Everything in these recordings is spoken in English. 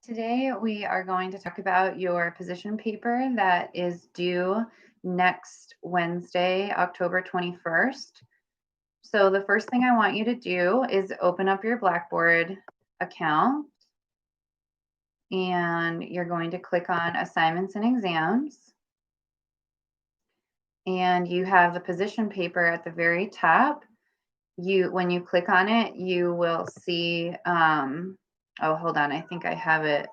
Today we are going to talk about your position paper that is due next Wednesday, October 21st. So the first thing I want you to do is open up your Blackboard account and you're going to click on assignments and exams. And you have the position paper at the very top. When you click on it, you will see, oh, hold on, I think I have it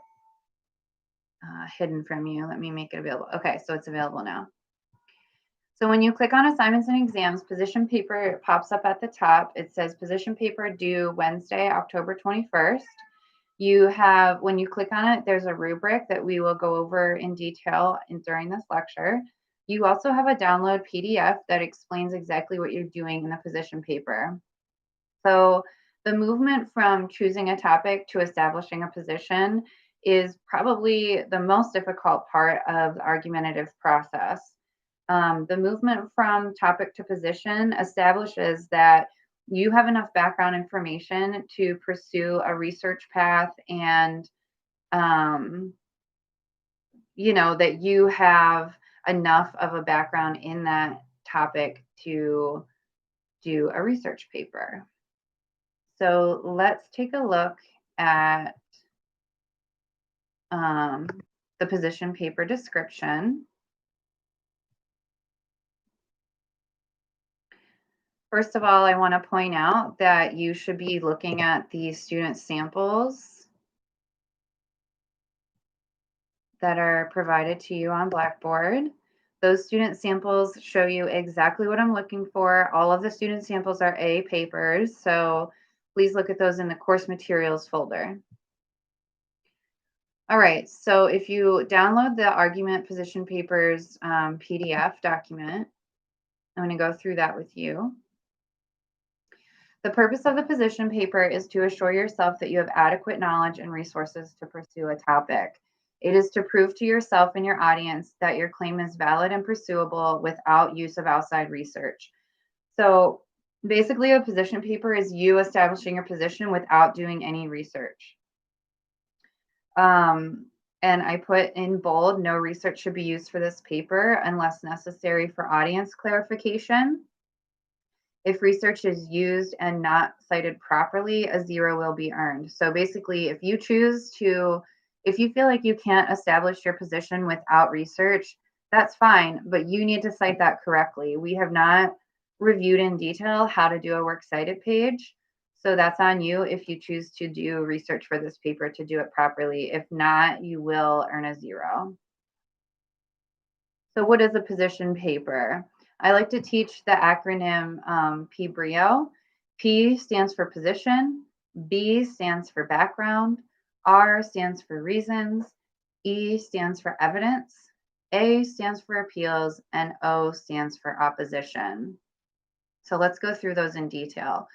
hidden from you. Let me make it available. Okay, so it's available now. So when you click on assignments and exams, position paper pops up at the top. It says position paper due Wednesday, October 21st. When you click on it, there's a rubric that we will go over in detail during this lecture. You also have a download PDF that explains exactly what you're doing in the position paper. So the movement from choosing a topic to establishing a position is probably the most difficult part of the argumentative process. The movement from topic to position establishes that you have enough background information to pursue a research path and, that you have enough of a background in that topic to do a research paper. So let's take a look at the position paper description. First of all, I want to point out that you should be looking at the student samples that are provided to you on Blackboard. Those student samples show you exactly what I'm looking for. All of the student samples are A papers, so please look at those in the course materials folder. All right, so if you download the argument position papers PDF document, I'm going to go through that with you. The purpose of the position paper is to assure yourself that you have adequate knowledge and resources to pursue a topic. It is to prove to yourself and your audience that your claim is valid and pursuable without use of outside research. So basically, a position paper is you establishing your position without doing any research. And I put in bold, no research should be used for this paper unless necessary for audience clarification. If research is used and not cited properly, a 0 will be earned. So basically, if you feel like you can't establish your position without research, that's fine, but you need to cite that correctly. We have not reviewed in detail how to do a works cited page. So that's on you if you choose to do research for this paper to do it properly. If not, you will earn a 0. So what is a position paper? I like to teach the acronym PBRIO. P stands for position, B stands for background, R stands for reasons, E stands for evidence, A stands for appeals, and O stands for opposition. So let's go through those in detail.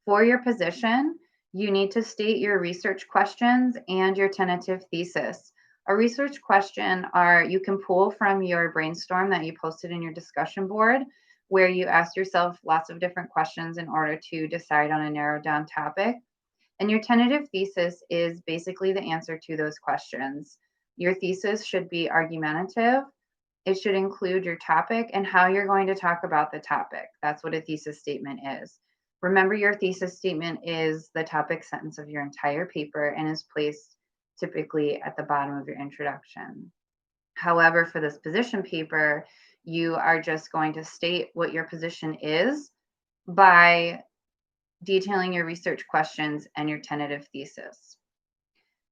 For your position, you need to state your research questions and your tentative thesis. A research question you can pull from your brainstorm that you posted in your discussion board, where you ask yourself lots of different questions in order to decide on a narrowed down topic. And your tentative thesis is basically the answer to those questions. Your thesis should be argumentative. It should include your topic and how you're going to talk about the topic. That's what a thesis statement is. Remember, your thesis statement is the topic sentence of your entire paper and is placed typically at the bottom of your introduction. However, for this position paper, you are just going to state what your position is by detailing your research questions and your tentative thesis.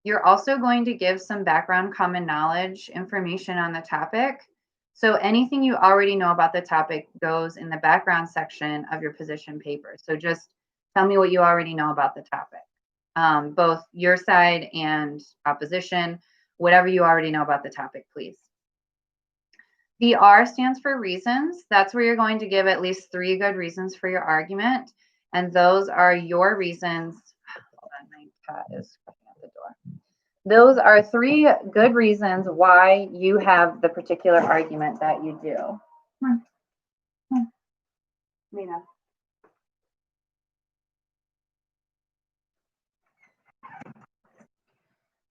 You're also going to give some background common knowledge information on the topic. So anything you already know about the topic goes in the background section of your position paper. So just tell me what you already know about the topic, both your side and opposition, whatever you already know about the topic, please. The R stands for reasons. That's where you're going to give at least 3 good reasons for your argument. And those are your reasons. Hold on, my cat is coming out the door. Those are 3 good reasons why you have the particular argument that you do. Mina.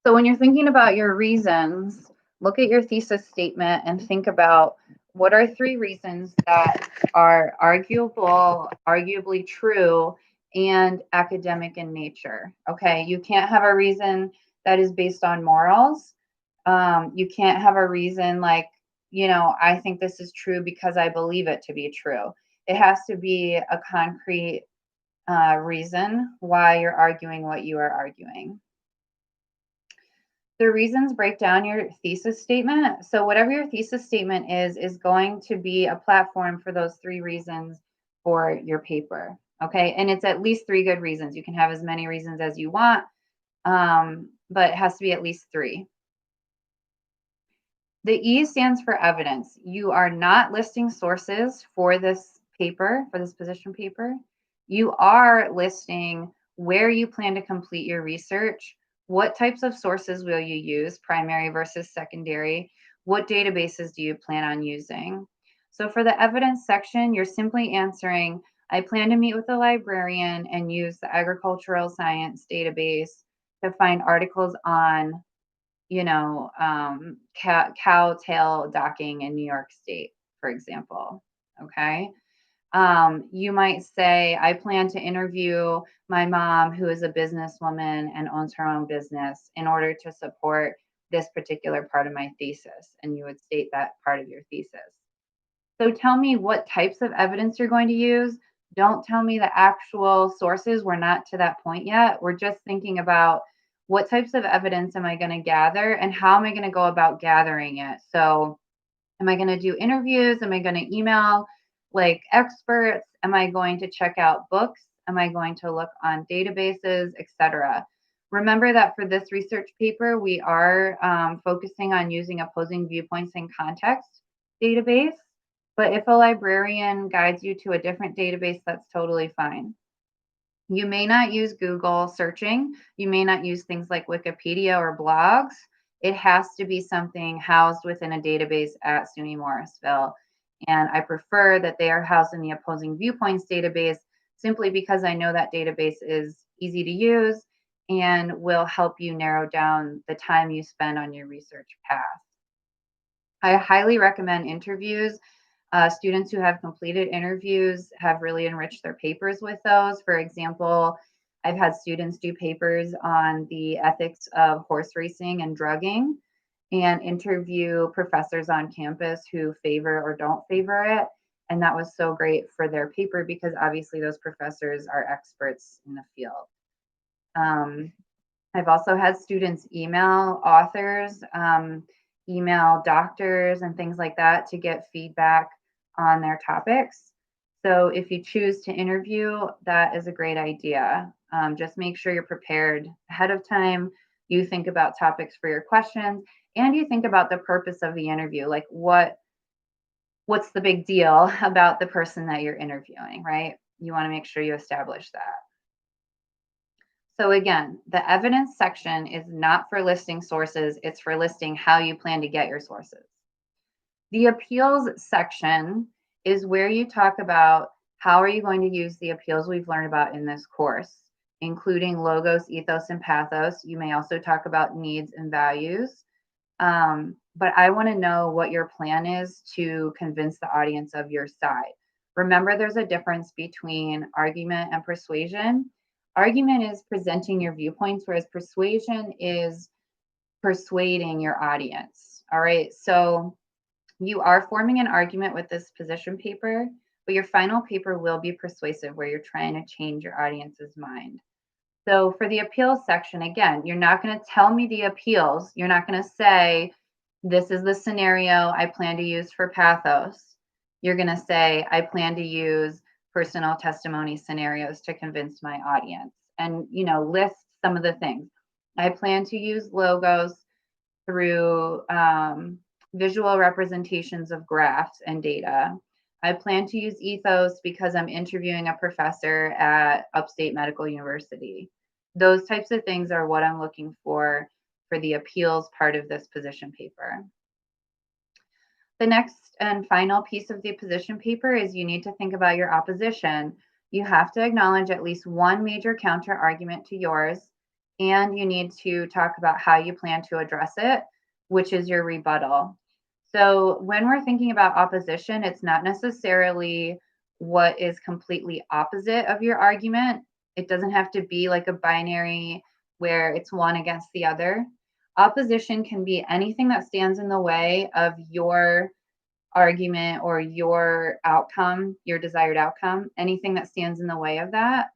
So when you're thinking about your reasons, look at your thesis statement and think about what are three reasons that are arguably true, and academic in nature. Okay, you can't have a reason that is based on morals. You can't have a reason like, I think this is true because I believe it to be true. It has to be a concrete reason why you're arguing what you are arguing. The reasons break down your thesis statement. So whatever your thesis statement is going to be a platform for those three reasons for your paper. Okay, and it's at least three good reasons. You can have as many reasons as you want, but it has to be at least three. The E stands for evidence. You are not listing sources for this paper, for this position paper. You are listing where you plan to complete your research, what types of sources will you use, primary versus secondary, what databases do you plan on using. So for the evidence section, you're simply answering, I plan to meet with the librarian and use the agricultural science database to find articles on cow tail docking in New York State, for example. Okay. You might say, I plan to interview my mom, who is a businesswoman and owns her own business, in order to support this particular part of my thesis. And you would state that part of your thesis. So tell me what types of evidence you're going to use. Don't tell me the actual sources. We're not to that point yet. We're just thinking about what types of evidence am I going to gather and how am I going to go about gathering it. So am I going to do interviews? Am I going to email like experts? Am I going to check out books? Am I going to look on databases, etc.? Remember that for this research paper, we are focusing on using opposing viewpoints in context database. But if a librarian guides you to a different database, that's totally fine. You may not use Google searching. You may not use things like Wikipedia or blogs. It has to be something housed within a database at SUNY Morrisville. And I prefer that they are housed in the Opposing Viewpoints database simply because I know that database is easy to use and will help you narrow down the time you spend on your research path. I highly recommend interviews. Students who have completed interviews have really enriched their papers with those. For example, I've had students do papers on the ethics of horse racing and drugging and interview professors on campus who favor or don't favor it. And that was so great for their paper because obviously those professors are experts in the field. I've also had students email authors, email doctors and things like that to get feedback on their topics. So if you choose to interview, that is a great idea. Just make sure you're prepared ahead of time. You think about topics for your questions and you think about the purpose of the interview. Like what's the big deal about the person that you're interviewing, right? You want to make sure you establish that. So again, the evidence section is not for listing sources, it's for listing how you plan to get your sources. The appeals section is where you talk about how are you going to use the appeals we've learned about in this course, including logos, ethos, and pathos. You may also talk about needs and values. But I want to know what your plan is to convince the audience of your side. Remember, there's a difference between argument and persuasion. Argument is presenting your viewpoints, whereas persuasion is persuading your audience. All right. So you are forming an argument with this position paper, but your final paper will be persuasive, where you're trying to change your audience's mind. So for the appeals section, again, you're not going to tell me the appeals. You're not going to say, this is the scenario I plan to use for pathos. You're going to say, I plan to use personal testimony scenarios to convince my audience, and list some of the things. I plan to use logos through visual representations of graphs and data. I plan to use ethos because I'm interviewing a professor at Upstate Medical University. Those types of things are what I'm looking for the appeals part of this position paper. The next and final piece of the position paper is you need to think about your opposition. You have to acknowledge at least one major counter argument to yours. and you need to talk about how you plan to address it, which is your rebuttal. So when we're thinking about opposition, it's not necessarily what is completely opposite of your argument. It doesn't have to be like a binary where it's one against the other. Opposition can be anything that stands in the way of your argument or your outcome, your desired outcome, anything that stands in the way of that.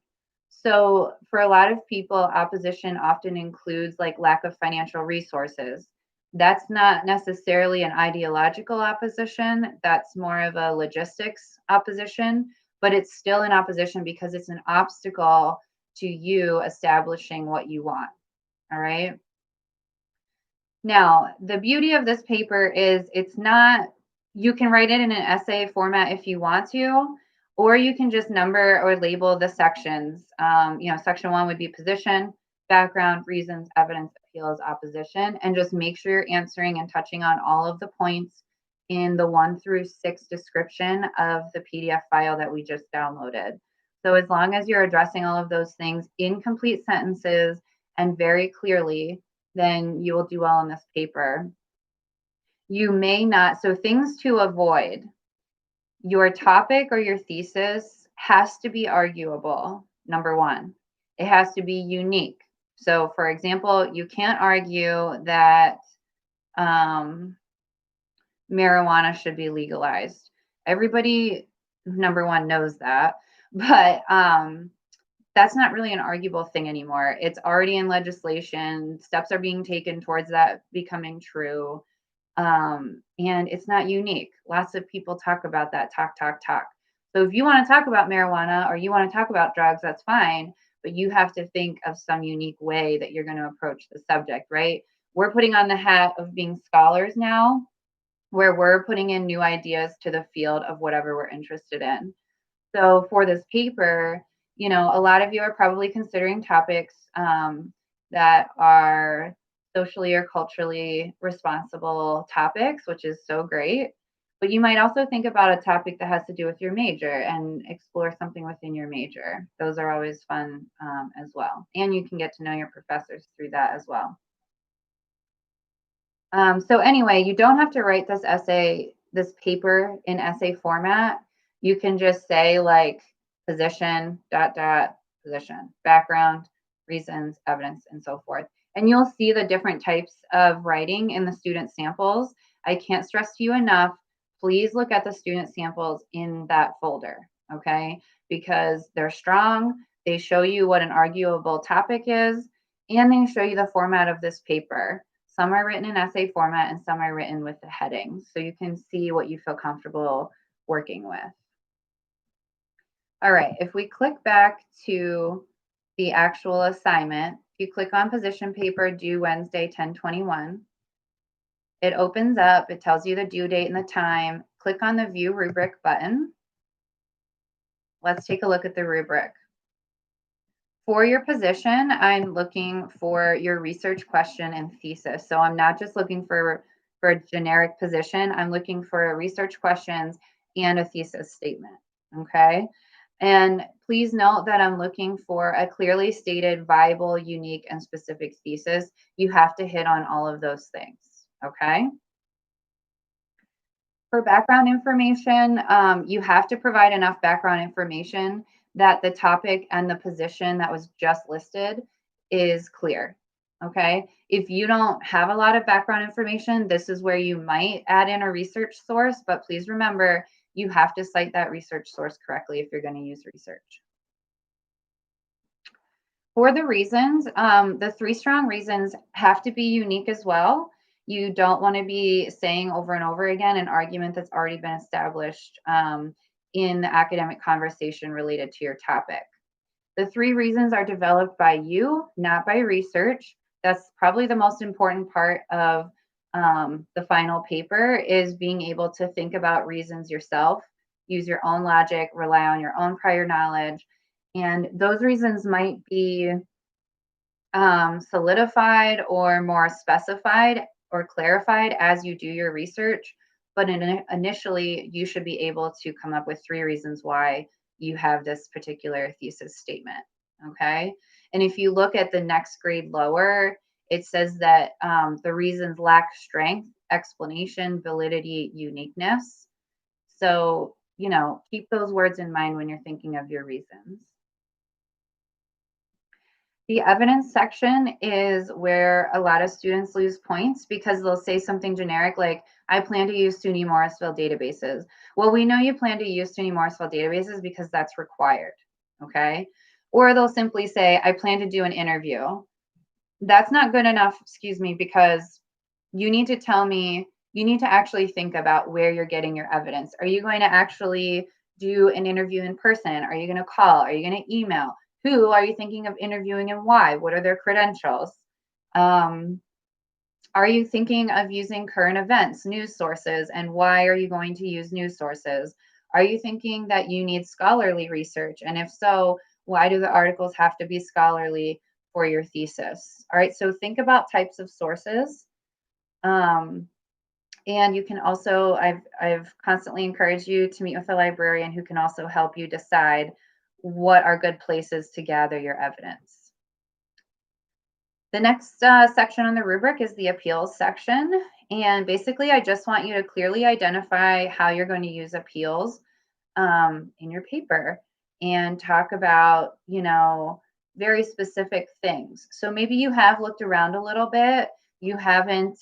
So, for a lot of people, opposition often includes like lack of financial resources. That's not necessarily an ideological opposition, that's more of a logistics opposition, but it's still an opposition because it's an obstacle to you establishing what you want. All right. Now, the beauty of this paper is it's not, you can write it in an essay format if you want to, or you can just number or label the sections. Section one would be position, background, reasons, evidence, appeals, opposition, and just make sure you're answering and touching on all of the points in the 1 through 6 description of the PDF file that we just downloaded. So as long as you're addressing all of those things in complete sentences and very clearly, then you will do well on this paper. You may not, so things to avoid. Your topic or your thesis has to be arguable, number one. It has to be unique. So, for example, you can't argue that marijuana should be legalized. Everybody, number one, knows that, but that's not really an arguable thing anymore. It's already in legislation. Steps are being taken towards that becoming true. And it's not unique. Lots of people talk about that, talk. So if you want to talk about marijuana or you want to talk about drugs, that's fine, but you have to think of some unique way that you're going to approach the subject, right? We're putting on the hat of being scholars now, where we're putting in new ideas to the field of whatever we're interested in. So for this paper, a lot of you are probably considering topics that are socially or culturally responsible topics, which is so great. But you might also think about a topic that has to do with your major and explore something within your major. Those are always fun as well. And you can get to know your professors through that as well. So anyway, you don't have to write this paper in essay format. You can just say like position, position, background, reasons, evidence, and so forth. And you'll see the different types of writing in the student samples. I can't stress to you enough, please look at the student samples in that folder, okay? Because they're strong, they show you what an arguable topic is, and they show you the format of this paper. Some are written in essay format and some are written with the headings, so you can see what you feel comfortable working with. All right, if we click back to the actual assignment, if you click on position paper due Wednesday 10/21, it opens up, it tells you the due date and the time. Click on the view rubric button. Let's take a look at the rubric. For your position, I'm looking for your research question and thesis. So I'm not just looking for a generic position, I'm looking for research questions and a thesis statement, okay? And please note that I'm looking for a clearly stated, viable, unique, and specific thesis. You have to hit on all of those things, okay? For background information, you have to provide enough background information that the topic and the position that was just listed is clear, okay? If you don't have a lot of background information, this is where you might add in a research source, but please remember, you have to cite that research source correctly if you're going to use research. For the reasons, the 3 strong reasons have to be unique as well. You don't want to be saying over and over again an argument that's already been established in the academic conversation related to your topic. The 3 reasons are developed by you, not by research. That's probably the most important part of the final paper, is being able to think about reasons yourself, use your own logic, rely on your own prior knowledge. And those reasons might be solidified or more specified or clarified as you do your research. But initially, you should be able to come up with 3 reasons why you have this particular thesis statement, okay? And if you look at the next grade lower, it says that the reasons lack strength, explanation, validity, uniqueness. So, keep those words in mind when you're thinking of your reasons. The evidence section is where a lot of students lose points because they'll say something generic like, I plan to use SUNY Morrisville databases. Well, we know you plan to use SUNY Morrisville databases because that's required, okay? Or they'll simply say, I plan to do an interview. That's not good enough, because you need to tell me, you need to actually think about where you're getting your evidence. Are you going to actually do an interview in person? Are you going to call? Are you going to email? Who are you thinking of interviewing and why? What are their credentials? Are you thinking of using current events, news sources, and why are you going to use news sources? Are you thinking that you need scholarly research? And if so, why do the articles have to be scholarly for your thesis? All right, so think about types of sources. And you can also, I've constantly encouraged you to meet with a librarian who can also help you decide what are good places to gather your evidence. The next section on the rubric is the appeals section. And basically, I just want you to clearly identify how you're going to use appeals in your paper and talk about, very specific things. So maybe you have looked around a little bit. You haven't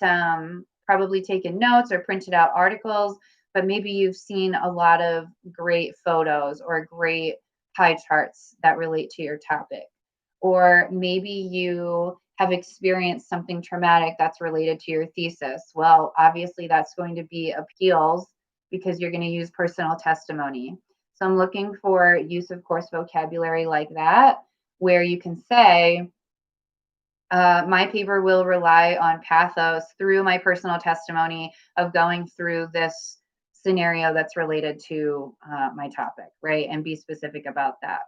probably taken notes or printed out articles, but maybe you've seen a lot of great photos or great pie charts that relate to your topic. Or maybe you have experienced something traumatic that's related to your thesis. Well, obviously that's going to be appeals because you're going to use personal testimony. So I'm looking for use of course vocabulary like that, where you can say, my paper will rely on pathos through my personal testimony of going through this scenario that's related to my topic, right? And be specific about that.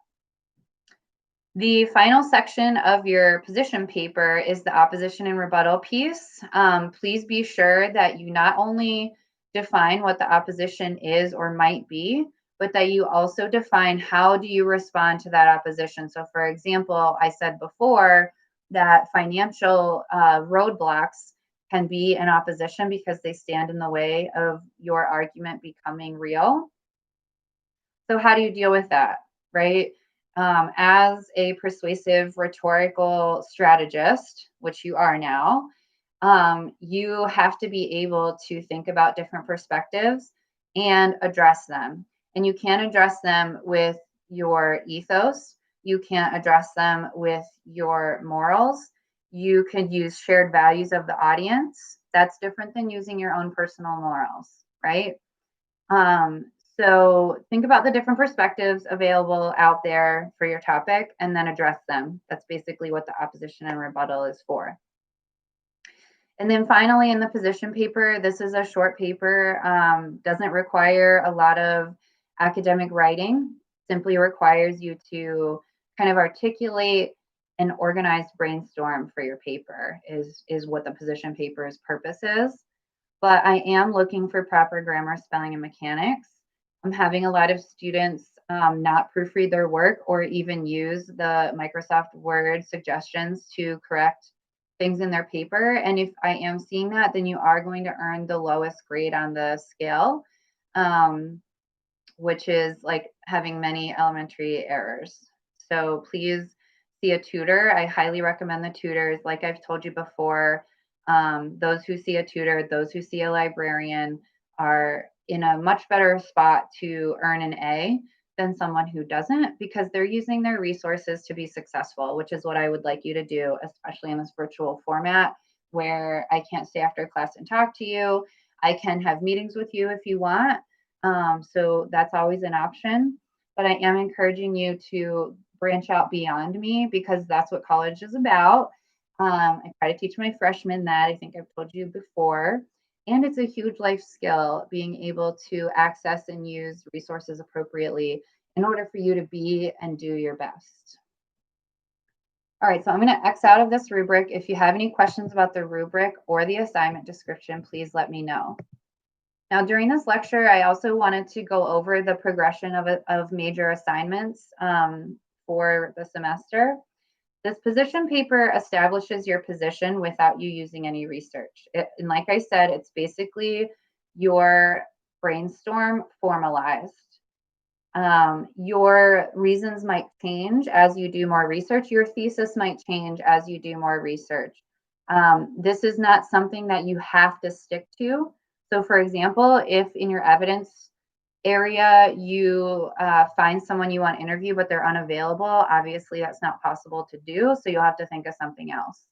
The final section of your position paper is the opposition and rebuttal piece. Please be sure that you not only define what the opposition is or might be, but that you also define how do you respond to that opposition. So for example, I said before that financial roadblocks can be an opposition because they stand in the way of your argument becoming real. So how do you deal with that, right? As a persuasive rhetorical strategist, which you are now, you have to be able to think about different perspectives and address them. And you can't address them with your ethos. You can't address them with your morals. You could use shared values of the audience. That's different than using your own personal morals, right? So think about the different perspectives available out there for your topic and then address them. That's basically what the opposition and rebuttal is for. And then finally, in the position paper, this is a short paper, doesn't require a lot of academic writing, simply requires you to kind of articulate an organized brainstorm for your paper is what the position paper's purpose is. But I am looking for proper grammar, spelling, and mechanics. I'm having a lot of students not proofread their work or even use the Microsoft Word suggestions to correct things in their paper. And if I am seeing that, then you are going to earn the lowest grade on the scale, which is like having many elementary errors. So please see a tutor. I highly recommend the tutors. Like I've told you before, those who see a tutor, those who see a librarian are in a much better spot to earn an A than someone who doesn't, because they're using their resources to be successful, which is what I would like you to do, especially in this virtual format where I can't stay after class and talk to you. I can have meetings with you if you want. So that's always an option, but I am encouraging you to branch out beyond me because that's what college is about. I try to teach my freshmen that. I think I've told you before. And it's a huge life skill being able to access and use resources appropriately in order for you to be and do your best. All right, so I'm going to X out of this rubric. If you have any questions about the rubric or the assignment description, please let me know. Now, during this lecture, I also wanted to go over the progression of major assignments for the semester. This position paper establishes your position without you using any research. And like I said, it's basically your brainstorm formalized. Your reasons might change as you do more research. Your thesis might change as you do more research. This is not something that you have to stick to. So, for example, if in your evidence area you find someone you want to interview but they're unavailable, obviously that's not possible to do. So you'll have to think of something else.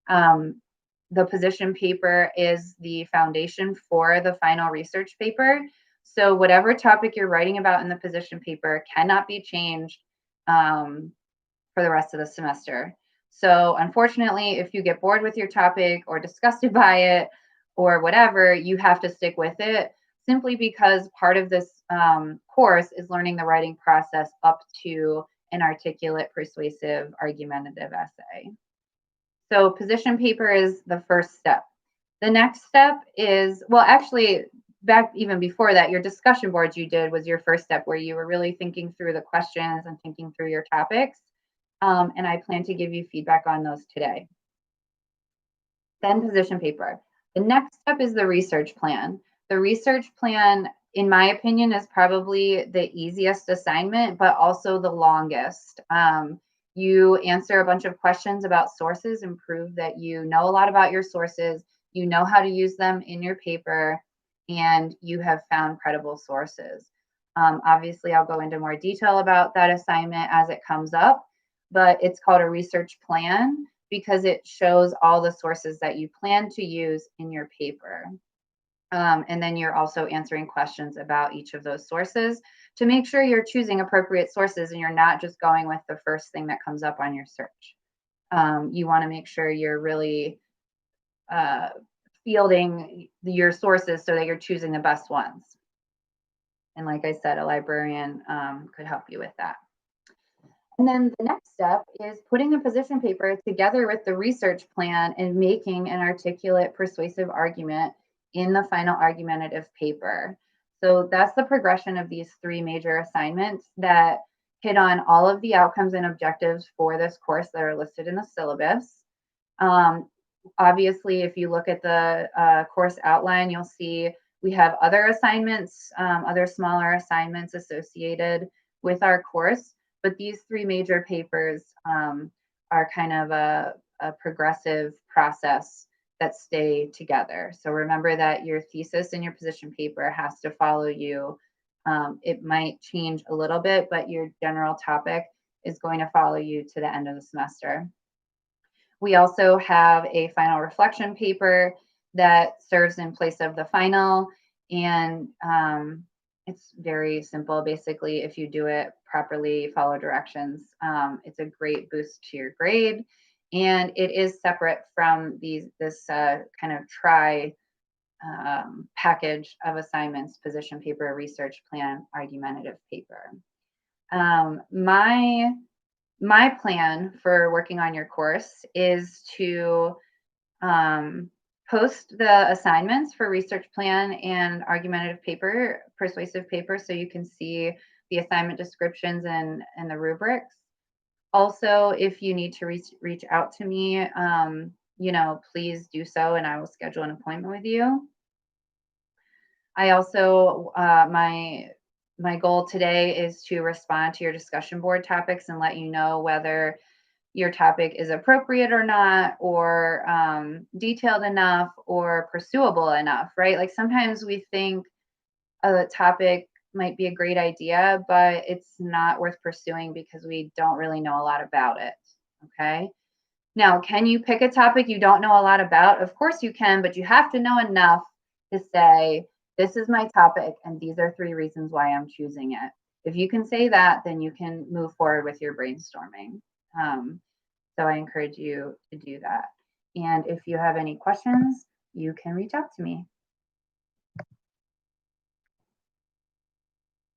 The position paper is the foundation for the final research paper. So whatever topic you're writing about in the position paper cannot be changed for the rest of the semester. So unfortunately, if you get bored with your topic or disgusted by it or whatever, you have to stick with it simply because part of this course is learning the writing process up to an articulate, persuasive, argumentative essay. So position paper is the first step. The next step is, well, actually, back even before that, your discussion boards you did was your first step where you were really thinking through the questions and thinking through your topics. And I plan to give you feedback on those today. Then position paper. The next step is the research plan. The research plan, in my opinion, is probably the easiest assignment, but also the longest. You answer a bunch of questions about sources and prove that you know a lot about your sources, you know how to use them in your paper, and you have found credible sources. Obviously, I'll go into more detail about that assignment as it comes up, but it's called a research plan because it shows all the sources that you plan to use in your paper. And then you're also answering questions about each of those sources to make sure you're choosing appropriate sources and you're not just going with the first thing that comes up on your search. You want to make sure you're really fielding your sources so that you're choosing the best ones. And like I said, a librarian could help you with that. And then the next step is putting the position paper together with the research plan and making an articulate, persuasive argument in the final argumentative paper. So that's the progression of these three major assignments that hit on all of the outcomes and objectives for this course that are listed in the syllabus. Obviously, if you look at the course outline, you'll see we have other assignments, other smaller assignments associated with our course. But these three major papers are kind of a progressive process that stay together. So remember that your thesis and your position paper has to follow you. It might change a little bit, but your general topic is going to follow you to the end of the semester. We also have a final reflection paper that serves in place of the final, and it's very simple. Basically, if you do it properly, follow directions, it's a great boost to your grade. And it is separate from this kind of package of assignments: position paper, research plan, argumentative paper. My plan for working on your course is to post the assignments for research plan and argumentative paper, persuasive paper, so you can see the assignment descriptions and the rubrics. Also, if you need to reach out to me, please do so, and I will schedule an appointment with you. I also, my goal today is to respond to your discussion board topics and let you know whether your topic is appropriate or not, or detailed enough, or pursuable enough, right? Like sometimes we think a topic might be a great idea, but it's not worth pursuing because we don't really know a lot about it, okay? Now, can you pick a topic you don't know a lot about? Of course you can, but you have to know enough to say, this is my topic, and these are 3 reasons why I'm choosing it. If you can say that, then you can move forward with your brainstorming. So I encourage you to do that. And if you have any questions, you can reach out to me.